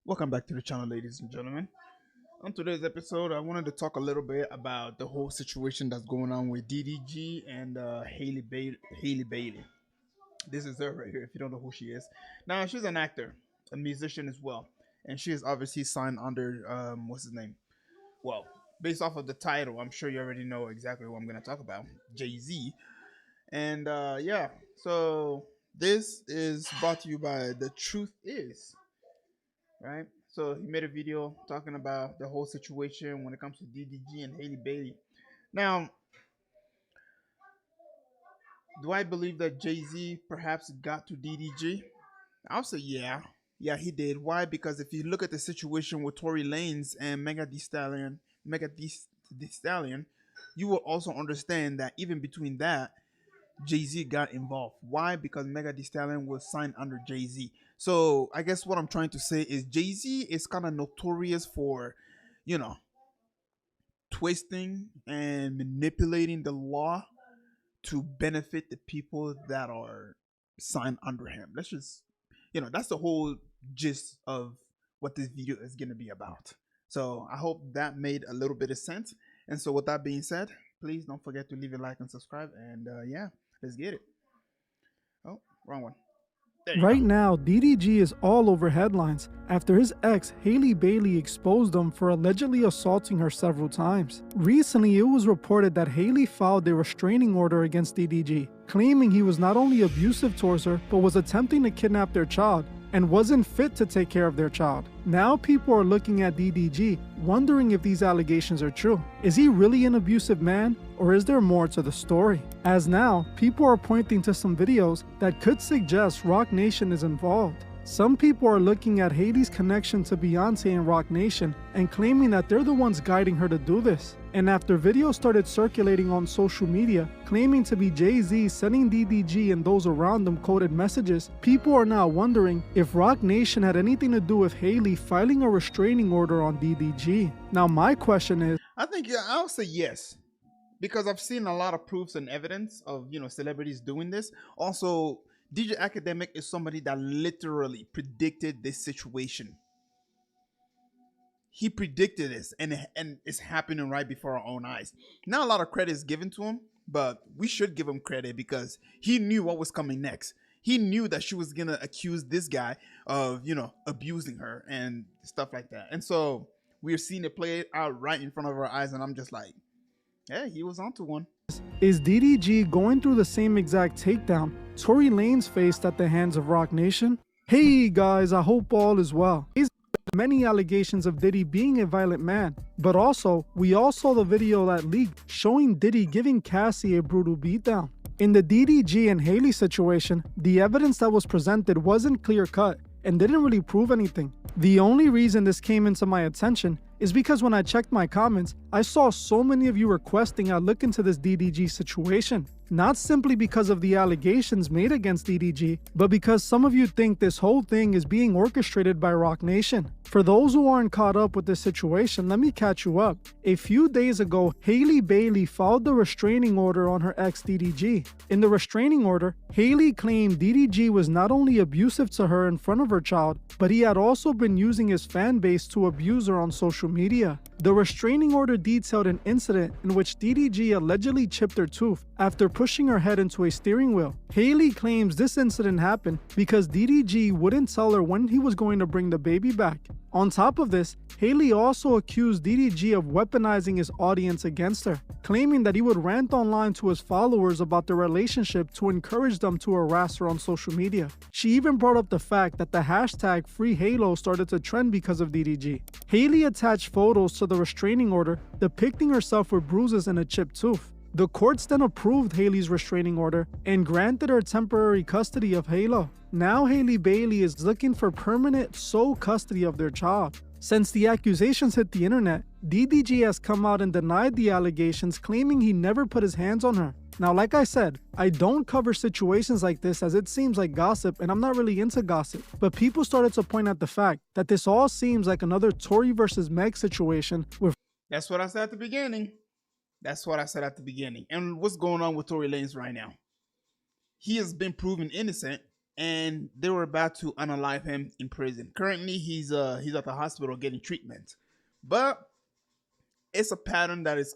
Welcome back to the channel, ladies and gentlemen. On today's episode, I wanted to talk a little bit about the whole situation that's going on with DDG and Haley Bailey. This is her right here, if you don't know who she is. Now, she's an actor, a musician as well, and she is obviously signed under, what's his name? Well, based off of the title, I'm sure you already know exactly what I'm going to talk about, Jay-Z. And yeah, so this is brought to you by The Truth Is, right? So he made a video talking about the whole situation when it comes to DDG and Haley Bailey. Now, do I believe that Jay Z perhaps got to DDG? I'll say yeah. Yeah, he did. Why? Because if you look at the situation with Tory Lanez and Mega Stallion, you will also understand that even between that, Jay Z got involved. Why? Because Mega Thee Stallion was signed under Jay Z. So I guess what I'm trying to say is Jay Z is kind of notorious for, you know, twisting and manipulating the law to benefit the people that are signed under him. Let's just, that's the whole gist of what this video is going to be about. So I hope that made a little bit of sense. And so with that being said, please don't forget to leave a like and subscribe. And yeah, let's get it. Oh, wrong one. Right now, DDG is all over headlines after his ex, Haley Bailey, exposed him for allegedly assaulting her several times. Recently, it was reported that Haley filed a restraining order against DDG, claiming he was not only abusive towards her, but was attempting to kidnap their child and wasn't fit to take care of their child. Now people are looking at DDG, wondering if these allegations are true. Is he really an abusive man, or is there more to the story? As now, people are pointing to some videos that could suggest Roc Nation is involved. Some people are looking at Haley's connection to Beyonce and Roc Nation and claiming that they're the ones guiding her to do this. And after videos started circulating on social media claiming to be Jay-Z sending DDG and those around him coded messages, people are now wondering if Roc Nation had anything to do with Haley filing a restraining order on DDG. Now my question is, I think I'll say yes, because I've seen a lot of proofs and evidence of celebrities doing this. Also, DJ Academic is somebody that literally predicted this situation. He predicted this, and it's happening right before our own eyes. Now, a lot of credit is given to him, but we should give him credit because he knew what was coming next. He knew that she was gonna accuse this guy of, abusing her and stuff like that. And so we're seeing it play out right in front of our eyes, and I'm just like, yeah, he was onto one. is DDG going through the same exact takedown Tory Lanez faced at the hands of Roc Nation? Hey guys, I hope all is well. There's many allegations of Diddy being a violent man, but also, we all saw the video that leaked showing Diddy giving Cassie a brutal beatdown. In the DDG and Haley situation, the evidence that was presented wasn't clear-cut and didn't really prove anything. The only reason this came into my attention is because when I checked my comments, I saw so many of you requesting I look into this DDG situation. Not simply because of the allegations made against DDG, but because some of you think this whole thing is being orchestrated by Roc Nation. For those who aren't caught up with this situation, let me catch you up. A few days ago, Haley Bailey filed the restraining order on her ex DDG. In the restraining order, Haley claimed DDG was not only abusive to her in front of her child, but he had also been using his fan base to abuse her on social media. The restraining order detailed an incident in which DDG allegedly chipped her tooth after pushing her head into a steering wheel. Haley claims this incident happened because DDG wouldn't tell her when he was going to bring the baby back. On top of this, Haley also accused DDG of weaponizing his audience against her, claiming that he would rant online to his followers about their relationship to encourage them to harass her on social media. She even brought up the fact that the hashtag #FreeHalo started to trend because of DDG. Haley attached photos to the restraining order depicting herself with bruises and a chipped tooth. The courts then approved Haley's restraining order and granted her temporary custody of Halo. Now Haley Bailey is looking for permanent sole custody of their child. Since the accusations hit the internet, DDG has come out and denied the allegations, claiming he never put his hands on her. Now, like I said, I don't cover situations like this as it seems like gossip, and I'm not really into gossip. But people started to point out the fact that this all seems like another Tory versus Meg situation with... That's what I said at the beginning. That's what I said at the beginning. And what's going on with Tory Lanez right now? He has been proven innocent and they were about to unalive him in prison. Currently, he's at the hospital getting treatment, but it's a pattern that is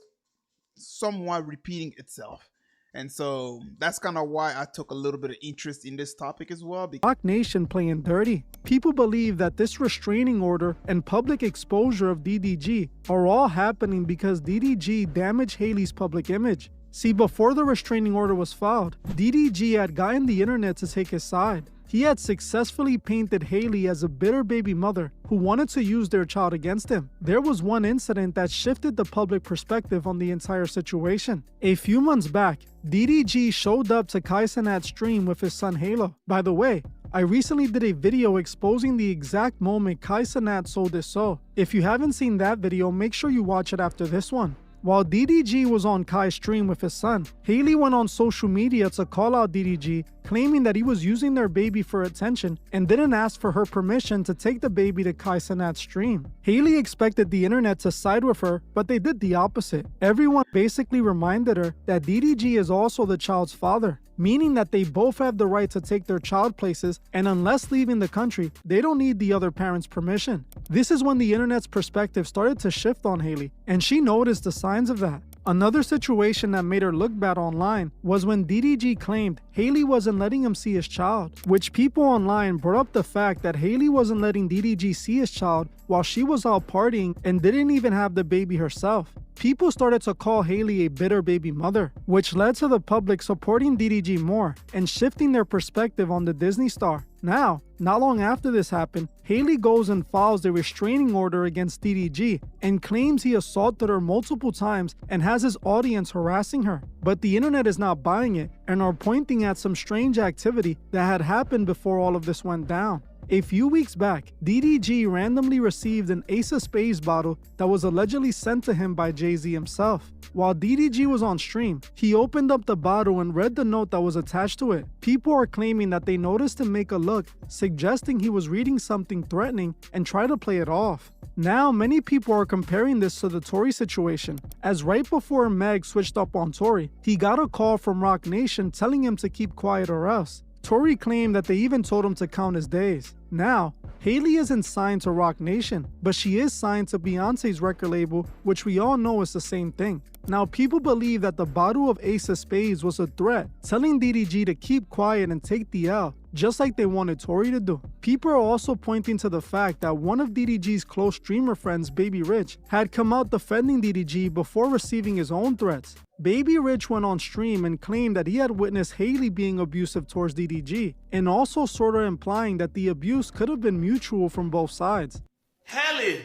somewhat repeating itself. And so that's kind of why I took a little bit of interest in this topic as well. Rock Nation playing dirty. People believe that this restraining order and public exposure of DDG are all happening because DDG damaged Hailey's public image. See, before the restraining order was filed, DDG had gotten the internet to take his side. He had successfully painted Hailey as a bitter baby mother who wanted to use their child against him. There was one incident that shifted the public perspective on the entire situation. A few months back, DDG showed up to Kai Cenat's stream with his son Halo. By the way, I recently did a video exposing the exact moment Kai Cenat sold his soul. If you haven't seen that video, make sure you watch it after this one. While DDG was on Kai's stream with his son, Hailey went on social media to call out DDG, claiming that he was using their baby for attention and didn't ask for her permission to take the baby to Kai Cenat's stream. Hailey expected the internet to side with her, but they did the opposite. Everyone basically reminded her that DDG is also the child's father, meaning that they both have the right to take their child places, and unless leaving the country, they don't need the other parent's permission. This is when the internet's perspective started to shift on Hailey, and she noticed the signs of that. Another situation that made her look bad online was when DDG claimed Hailey wasn't letting him see his child, which people online brought up the fact that Hailey wasn't letting DDG see his child while she was out partying and didn't even have the baby herself. People started to call Hailey a bitter baby mother, which led to the public supporting DDG more and shifting their perspective on the Disney star. Now, not long after this happened, Hailey goes and files a restraining order against DDG and claims he assaulted her multiple times and has his audience harassing her. But the internet is not buying it and are pointing at some strange activity that had happened before all of this went down. A few weeks back, DDG randomly received an Ace of Spades bottle that was allegedly sent to him by Jay-Z himself. While DDG was on stream, he opened up the bottle and read the note that was attached to it. People are claiming that they noticed him make a look, suggesting he was reading something threatening and try to play it off. Now, many people are comparing this to the Tory situation, as right before Meg switched up on Tory, he got a call from Rock Nation telling him to keep quiet or else. Tory claimed that they even told him to count his days. Now, Hailey isn't signed to Rock Nation, but she is signed to Beyonce's record label, which we all know is the same thing. Now, people believe that the bottle of Ace of Spades was a threat, telling DDG to keep quiet and take the L, just like they wanted Tory to do. People are also pointing to the fact that one of DDG's close streamer friends, Baby Rich, had come out defending DDG before receiving his own threats. Baby Rich went on stream and claimed that he had witnessed Hailey being abusive towards DDG, and also sort of implying that the abuse could have been mutual from both sides. Halle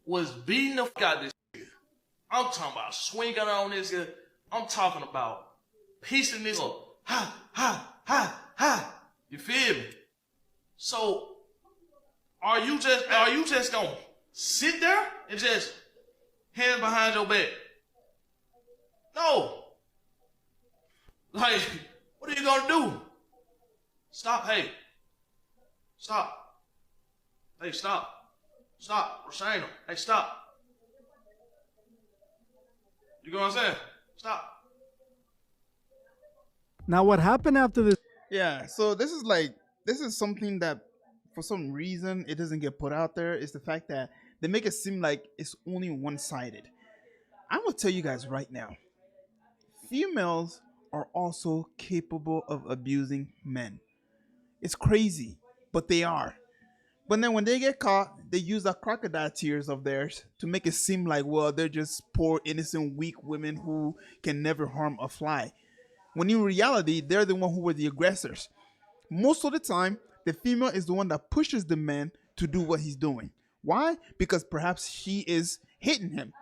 was beating the fuck out this nigga. I'm talking about swinging on this nigga. I'm talking about piecing this up. Ha, ha, ha, ha. You feel me? So, are you just gonna sit there and just hands behind your back? No. Like, what are you gonna do? Stop, hey. Stop. Hey, stop. Stop. Restrain them. Hey, stop. You know what I'm saying? Stop. Now, what happened after this? Yeah, so this is something that for some reason it doesn't get put out there. Is the fact that they make it seem like it's only one-sided. I'm gonna tell you guys right now, females are also capable of abusing men. It's crazy, but they are. But then when they get caught, they use that crocodile tears of theirs to make it seem like, well, they're just poor, innocent, weak women who can never harm a fly. When in reality, they're the one who were the aggressors. Most of the time, the female is the one that pushes the man to do what he's doing. Why? Because perhaps she is hitting him.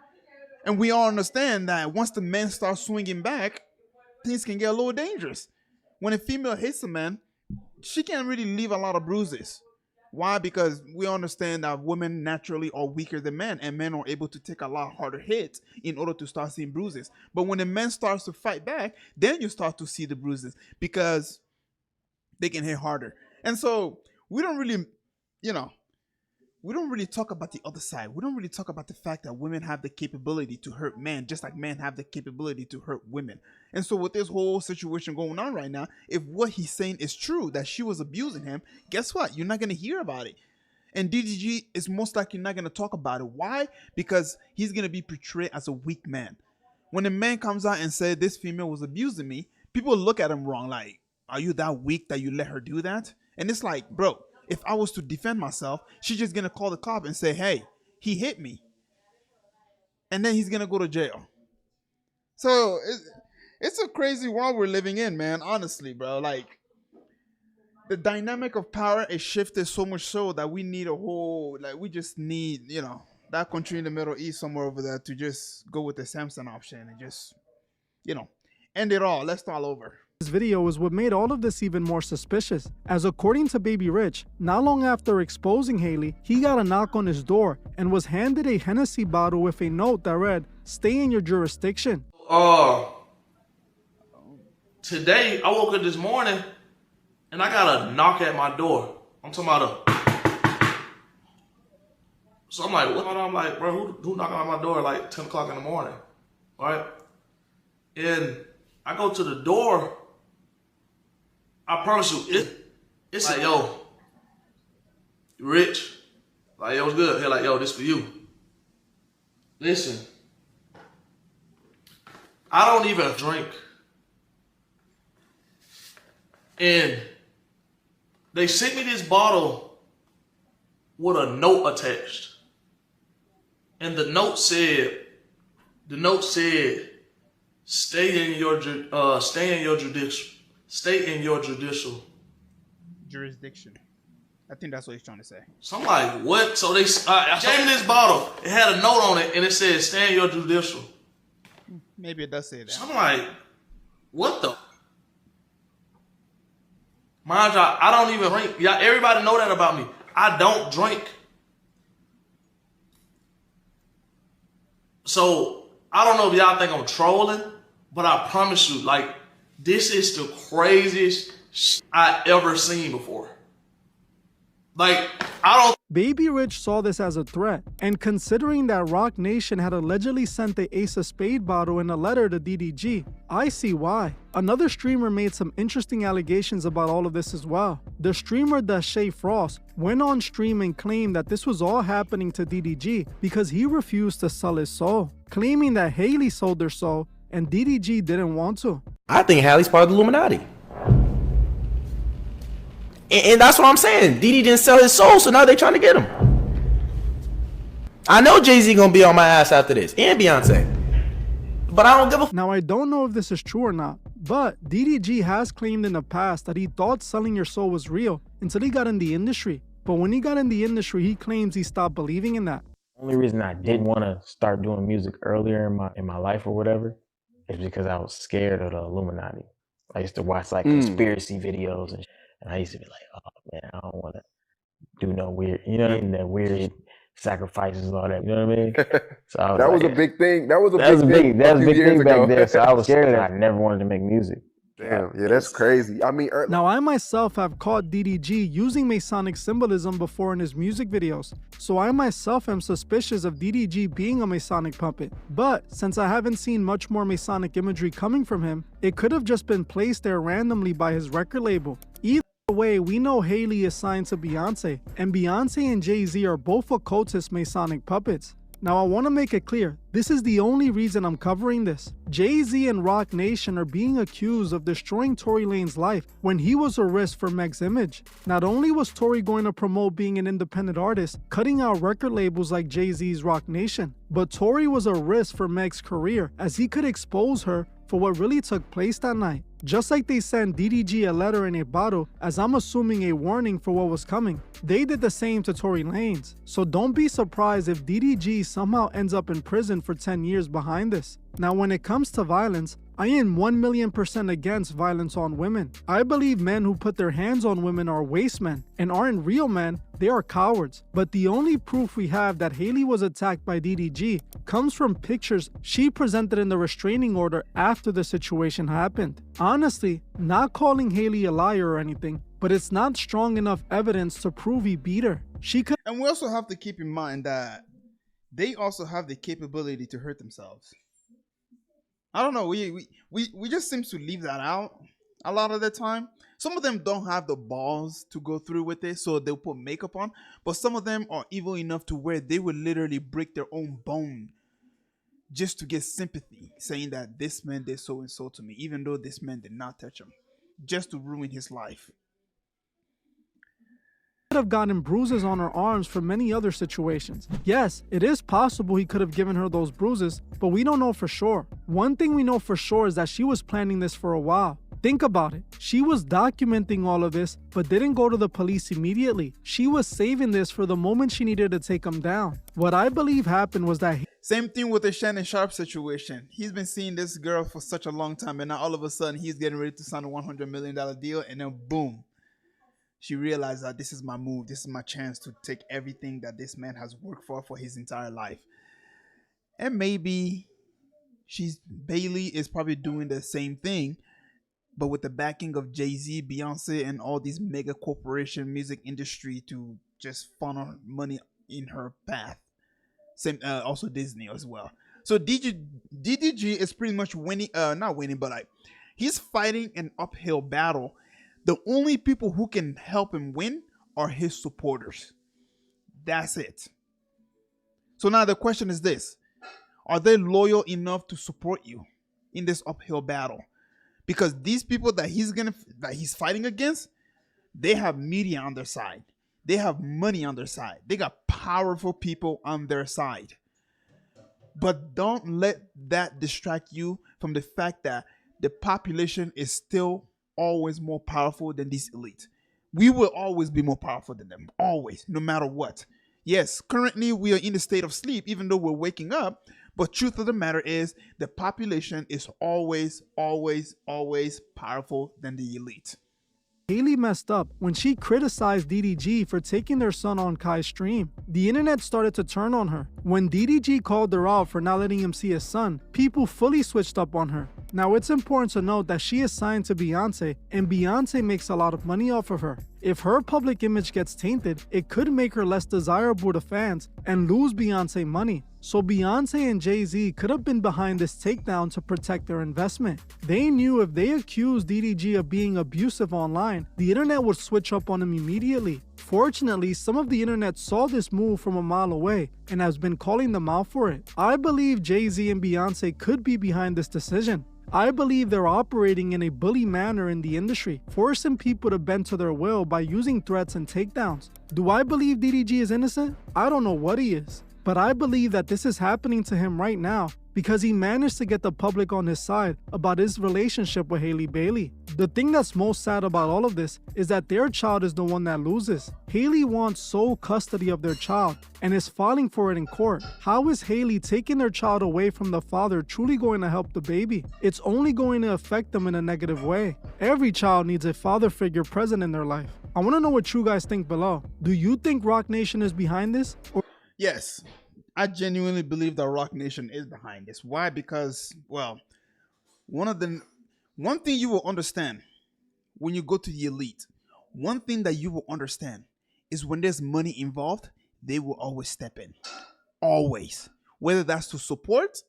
And we all understand that once the man starts swinging back, things can get a little dangerous. When a female hits a man, she can't really leave a lot of bruises. Why? Because we understand that women naturally are weaker than men, and men are able to take a lot harder hits in order to start seeing bruises. But when a man starts to fight back, then you start to see the bruises because they can hit harder. And so we don't really, we don't really talk about the other side. We don't really talk about the fact that women have the capability to hurt men, just like men have the capability to hurt women. And so, with this whole situation going on right now, if what he's saying is true, that she was abusing him, guess what? You're not going to hear about it. And DDG is most likely not going to talk about it. Why? Because he's going to be portrayed as a weak man. When a man comes out and says, this female was abusing me, people look at him wrong. Like, are you that weak that you let her do that? And it's like, bro, if I was to defend myself, she's just going to call the cop and say, hey, he hit me. And then he's going to go to jail. So it's a crazy world we're living in, man. Honestly, bro. Like, the dynamic of power is shifted so much so that we need we just need, that country in the Middle East somewhere over there to just go with the Samson option and just, end it all. Let's start all over. This video is what made all of this even more suspicious, as according to Baby Rich, not long after exposing Haley, he got a knock on his door and was handed a Hennessy bottle with a note that read, "Stay in your jurisdiction." Today, I woke up this morning and I got a knock at my door. I'm talking about So I'm like, what? I'm like, bro, who knocking on my door at like 10 o'clock in the morning? All right? And I go to the door. I promise you, it's like, yo, Rich. Like, yo, what's good? He like, yo, this for you. Listen, I don't even drink. And they sent me this bottle with a note attached. And the note said, stay in your jurisdiction. I think that's what he's trying to say. So I'm like, what? So they gave me this bottle. It had a note on it, and it said, stay in your judicial. Maybe it does say that. So I'm like, what the? Mind you, I don't even drink. Yeah, everybody know that about me. I don't drink. So I don't know if y'all think I'm trolling, but I promise you, like, this is the craziest shit I ever seen before. Like, I don't. Baby Rich saw this as a threat, and considering that Rock Nation had allegedly sent the Ace of Spade bottle in a letter to DDG, I see why. Another streamer made some interesting allegations about all of this as well. The streamer Dashay Frost went on stream and claimed that this was all happening to DDG because he refused to sell his soul, claiming that Haley sold their soul and DDG didn't want to. I think Halle's part of the Illuminati. And that's what I'm saying. DD didn't sell his soul, so now they're trying to get him. I know Jay-Z gonna be on my ass after this, and Beyonce. But I don't give a. Now, I don't know if this is true or not, but DDG has claimed in the past that he thought selling your soul was real until he got in the industry. But when he got in the industry, he claims he stopped believing in that. The only reason I didn't want to start doing music earlier in my life or whatever is because I was scared of the Illuminati. I used to watch like conspiracy videos and I used to be like, oh man, I don't want to do no weird, you know what I mean? That weird sacrifices and all that, you know what I mean? So I was that like, was a big thing. That was a big thing back then. So I was scared. I never wanted to make music. Damn, yeah, that's crazy. I mean, now I myself have caught DDG using Masonic symbolism before in his music videos, so I myself am suspicious of DDG being a Masonic puppet. But since I haven't seen much more Masonic imagery coming from him, it could have just been placed there randomly by his record label. Either way, we know Haley is signed to Beyonce, and Beyonce and Jay-Z are both occultist Masonic puppets. Now I want to make it clear, this is the only reason I'm covering this. Jay-Z and Rock Nation are being accused of destroying Tory Lanez life when he was a risk for Meg's image. Not only was Tory going to promote being an independent artist, cutting out record labels like Jay-Z's Rock Nation, but Tory was a risk for Meg's career as he could expose her for what really took place that night. Just like they sent DDG a letter in a bottle, as I'm assuming a warning for what was coming, they did the same to Tory Lanez. So don't be surprised if DDG somehow ends up in prison for 10 years behind this. Now when it comes to violence, I am 1,000,000% against violence on women. I believe men who put their hands on women are waste men and aren't real men, they are cowards. But the only proof we have that Haley was attacked by DDG comes from pictures she presented in the restraining order after the situation happened. Honestly, not calling Haley a liar or anything, but it's not strong enough evidence to prove he beat her. She could And we also have to keep in mind that they also have the capability to hurt themselves. I don't know. We just seem to leave that out a lot of the time. Some of them don't have the balls to go through with it, so they'll put makeup on. But some of them are evil enough to where they would literally break their own bone just to get sympathy, saying that this man did so and so to me, even though this man did not touch him, just to ruin his life. have gotten bruises on her arms for many other situations. Yes, it is possible he could have given her those bruises, but we don't know for sure. One thing we know for sure is that she was planning this for a while. Think about it. She was documenting all of this, but didn't go to the police immediately. She was saving this for the moment she needed to take him down. What I believe happened was that Same thing with the Shannon Sharp situation. He's been seeing this girl for such a long time, and now all of a sudden he's getting ready to sign a $100 million deal, and then boom, she realized that this is my move. This is my chance to take everything that this man has worked for his entire life. And maybe Bailey is probably doing the same thing, but with the backing of Jay-Z, Beyonce, and all these mega corporation music industry to just funnel money in her path. Same, also Disney as well. So DDG is pretty much winning, not winning, but like he's fighting an uphill battle. The only people who can help him win are his supporters. That's it. So now the question is this: are they loyal enough to support you in this uphill battle? Because these people that he's fighting against, they have media on their side. They have money on their side. They got powerful people on their side. But don't let that distract you from the fact that the population is still always more powerful than these elites. We will always be more powerful than them. Always, no matter what. Yes, currently we are in a state of sleep, even though we're waking up. But truth of the matter is, the population is always, always, always powerful than the elite. Haley messed up when she criticized DDG for taking their son on Kai's stream. The internet started to turn on her. When DDG called her out for not letting him see his son, people fully switched up on her. Now it's important to note that she is signed to Beyonce, and Beyonce makes a lot of money off of her. If her public image gets tainted, it could make her less desirable to fans and lose Beyonce money. So Beyonce and Jay-Z could have been behind this takedown to protect their investment. They knew if they accused DDG of being abusive online, the internet would switch up on him immediately. Fortunately, some of the internet saw this move from a mile away and has been calling them out for it. I believe Jay-Z and Beyonce could be behind this decision. I believe they're operating in a bully manner in the industry, forcing people to bend to their will by using threats and takedowns. Do I believe DDG is innocent? I don't know what he is. But I believe that this is happening to him right now because he managed to get the public on his side about his relationship with Halle Bailey. The thing that's most sad about all of this is that their child is the one that loses. Halle wants sole custody of their child and is filing for it in court. How is Halle taking their child away from the father truly going to help the baby? It's only going to affect them in a negative way. Every child needs a father figure present in their life. I want to know what you guys think below. Do you think Roc Nation is behind this? Yes, I genuinely believe that Roc Nation is behind this. Why? Because, well, one thing you will understand when you go to the elite, one thing that you will understand is when there's money involved, they will always step in. Always. Whether that's to support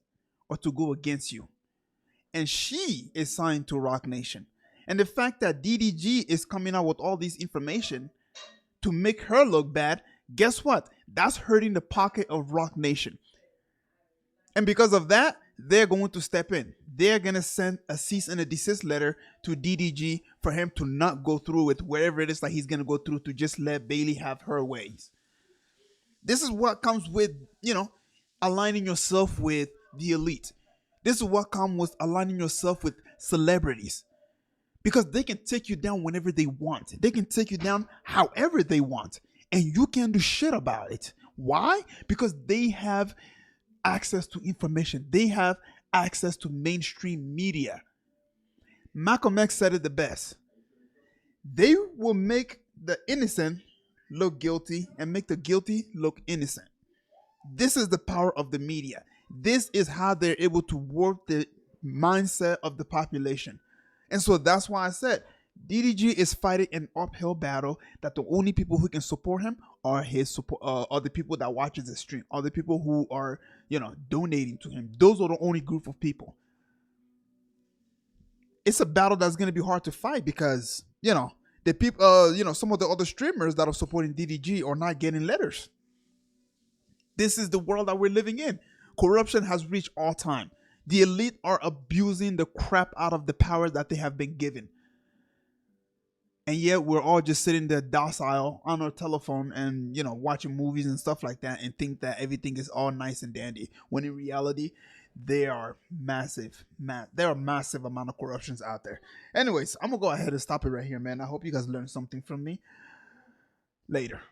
or to go against you. And she is signed to Roc Nation. And the fact that DDG is coming out with all this information to make her look bad, guess what? That's hurting the pocket of Roc Nation. And because of that, they're going to step in. They're going to send a cease and a desist letter to DDG for him to not go through with wherever it is that he's going to go through, to just let Bailey have her ways. This is what comes with, aligning yourself with the elite. This is what comes with aligning yourself with celebrities. Because they can take you down whenever they want. They can take you down however they want. And you can't do shit about it. Why? Because they have access to information. They have access to mainstream media. Malcolm X said it the best. They will make the innocent look guilty and make the guilty look innocent. This is the power of the media. This is how they're able to warp the mindset of the population. And so that's why I said, DDG is fighting an uphill battle that the only people who can support him are his support, are the people that watches the stream, are the people who are, donating to him. Those are the only group of people. It's a battle that's going to be hard to fight because, the people, some of the other streamers that are supporting DDG are not getting letters. This is the world that we're living in. Corruption has reached all time. The elite are abusing the crap out of the power that they have been given. And yet we're all just sitting there docile on our telephone and, watching movies and stuff like that and think that everything is all nice and dandy. When in reality, there are massive amount of corruptions out there. Anyways, I'm going to go ahead and stop it right here, man. I hope you guys learned something from me. Later.